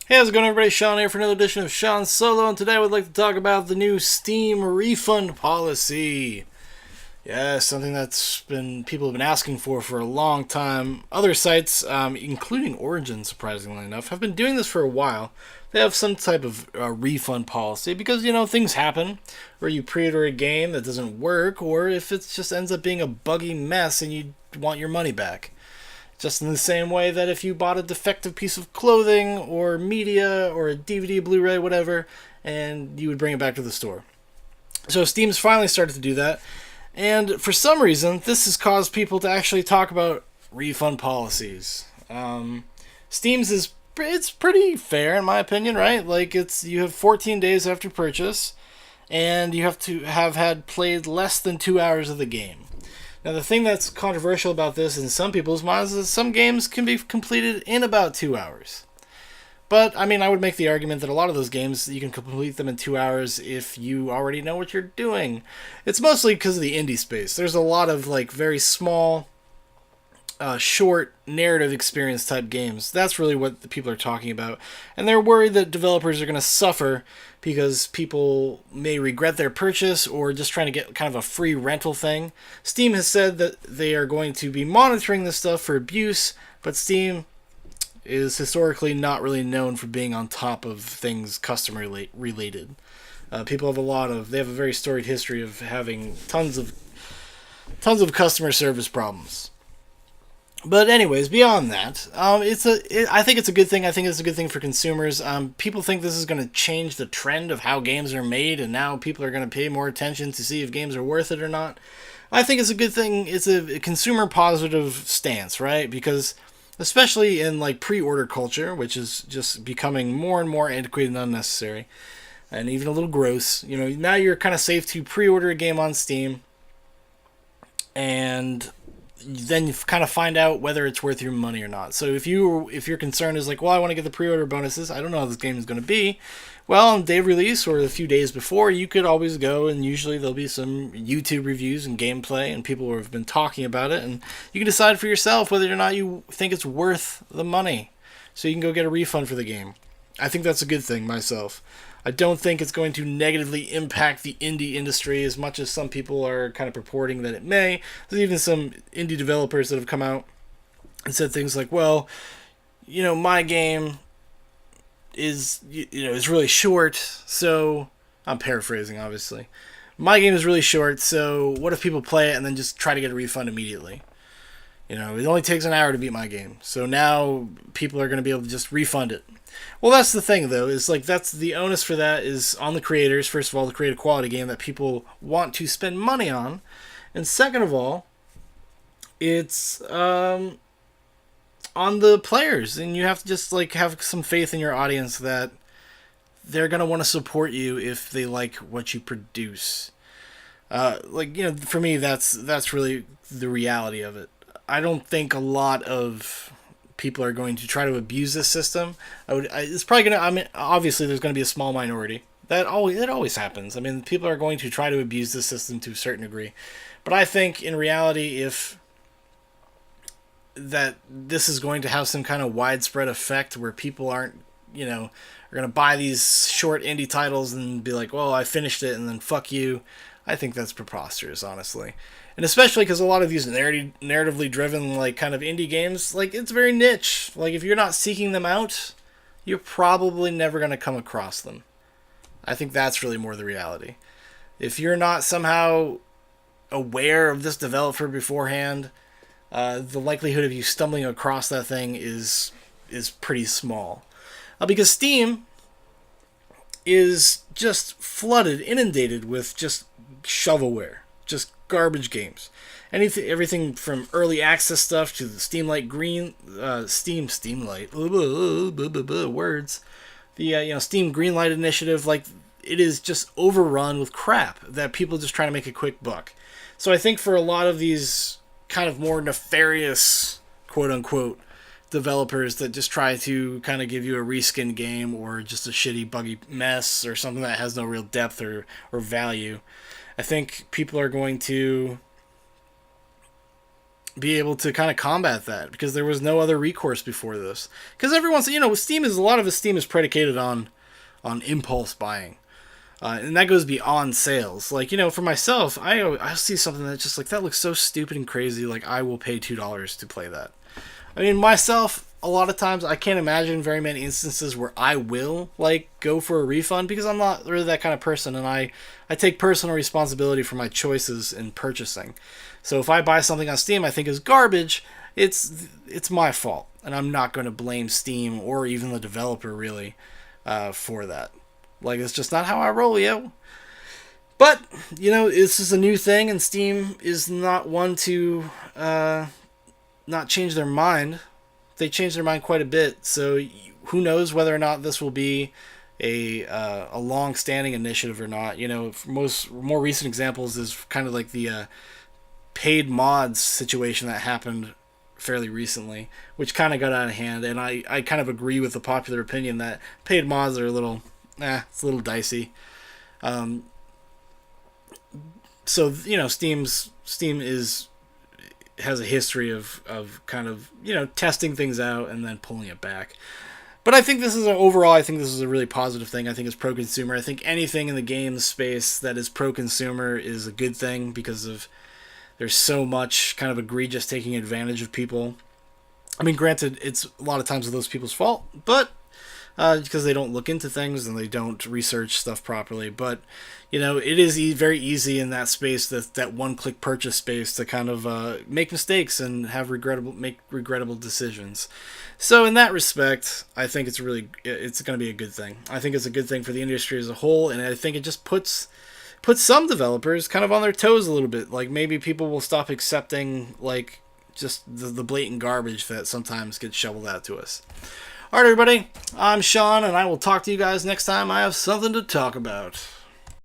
Hey, how's it going, everybody? Shaun here for another edition of Shaun Solo, and today I would like to talk about the new Steam refund policy. Yeah, something that's been people have been asking for a long time. Other sites, including Origin, surprisingly enough, have been doing this for a while. They have some type of refund policy because things happen, or you pre-order a game that doesn't work, or if it just ends up being a buggy mess and you want your money back. Just in the same way that if you bought a defective piece of clothing or media or a DVD, Blu-ray, whatever, and you would bring it back to the store. So Steam's finally started to do that, and for some reason, this has caused people to actually talk about refund policies. Steam's is it's pretty fair in my opinion, right? Like you have 14 days after purchase, and you have to have had played less than 2 hours of the game. Now, the thing that's controversial about this in some people's minds is some games can be completed in about 2 hours. But, I mean, I would make the argument that a lot of those games, you can complete them in 2 hours if you already know what you're doing. It's mostly because of the indie space. There's a lot of, like, very small, short narrative experience type games. That's really what the people are talking about. And they're worried that developers are going to suffer because people may regret their purchase or just trying to get kind of a free rental thing. Steam has said that they are going to be monitoring this stuff for abuse, but Steam is historically not really known for being on top of things customer related. People have they have a very storied history of having tons of customer service problems. But anyways, beyond that, I think it's a good thing. I think it's a good thing for consumers. People think this is going to change the trend of how games are made, and now people are going to pay more attention to see if games are worth it or not. I think it's a good thing. It's a consumer positive stance, right? Because especially in like pre-order culture, which is just becoming more and more antiquated and unnecessary, and even a little gross. Now you're kind of safe to pre-order a game on Steam, and then you kind of find out whether it's worth your money or not. So if your concern is like, well, I want to get the pre-order bonuses, I don't know how this game is going to be. Well, on day of release or a few days before, you could always go, and usually there'll be some YouTube reviews and gameplay, and people who have been talking about it, and you can decide for yourself whether or not you think it's worth the money. So you can go get a refund for the game. I think that's a good thing myself. I don't think it's going to negatively impact the indie industry as much as some people are kind of purporting that it may. There's even some indie developers that have come out and said things like, well, my game is really short, so I'm paraphrasing obviously. My game is really short, so what if people play it and then just try to get a refund immediately? It only takes an hour to beat my game, so now people are going to be able to just refund it. Well, that's the thing, though, is like that's the onus for that is on the creators, first of all, to create a quality game that people want to spend money on. And second of all, it's on the players. And you have to just like have some faith in your audience that they're going to want to support you if they like what you produce. For me, that's really the reality of it. I don't think a lot of people are going to try to abuse this system. It's probably going to. I mean, obviously, there's going to be a small minority. It always happens. I mean, people are going to try to abuse the system to a certain degree, but I think in reality, if that this is going to have some kind of widespread effect where people aren't, are going to buy these short indie titles and be like, well, I finished it and then fuck you. I think that's preposterous, honestly. And especially because a lot of these narratively driven, like, kind of indie games, like, it's very niche. Like, if you're not seeking them out, you're probably never going to come across them. I think that's really more the reality. If you're not somehow aware of this developer beforehand, the likelihood of you stumbling across that thing is pretty small. Because Steam is just flooded, inundated with just shovelware, just garbage games. Everything from early access stuff to the Steamlight words, the Steam Greenlight initiative. Like, it is just overrun with crap that people just trying to make a quick buck. So I think for a lot of these kind of more nefarious, quote unquote, developers that just try to kind of give you a reskin game or just a shitty buggy mess or something that has no real depth or value, I think people are going to be able to kind of combat that, because there was no other recourse before this. Because everyone's, Steam is, a lot of Steam is predicated on impulse buying. And that goes beyond sales. Like, for myself, I see something that's just like, that looks so stupid and crazy, like, I will pay $2 to play that. I mean, myself, a lot of times, I can't imagine very many instances where I will, like, go for a refund, because I'm not really that kind of person, and I take personal responsibility for my choices in purchasing. So if I buy something on Steam I think is garbage, it's my fault, and I'm not going to blame Steam or even the developer, really, for that. Like, it's just not how I roll, yo. But, this is a new thing, and Steam is not one to not change their mind. They changed their mind quite a bit, so who knows whether or not this will be a long-standing initiative or not. More recent examples is kind of like the paid mods situation that happened fairly recently, which kind of got out of hand, and I kind of agree with the popular opinion that paid mods are it's a little dicey. So Steam has a history of kind of testing things out and then pulling it back. But I think this is a really positive thing. I think it's pro-consumer. I think anything in the games space that is pro-consumer is a good thing, because there's so much kind of egregious taking advantage of people. I mean, granted, it's a lot of times those people's fault, but because they don't look into things and they don't research stuff properly. But it is very easy in that space, that one-click purchase space, to kind of make mistakes and make regrettable decisions. So in that respect, I think it's going to be a good thing. I think it's a good thing for the industry as a whole, and I think it just puts some developers kind of on their toes a little bit. Like, maybe people will stop accepting, like, just the blatant garbage that sometimes gets shoveled out to us. Alright, everybody, I'm Shaun, and I will talk to you guys next time I have something to talk about.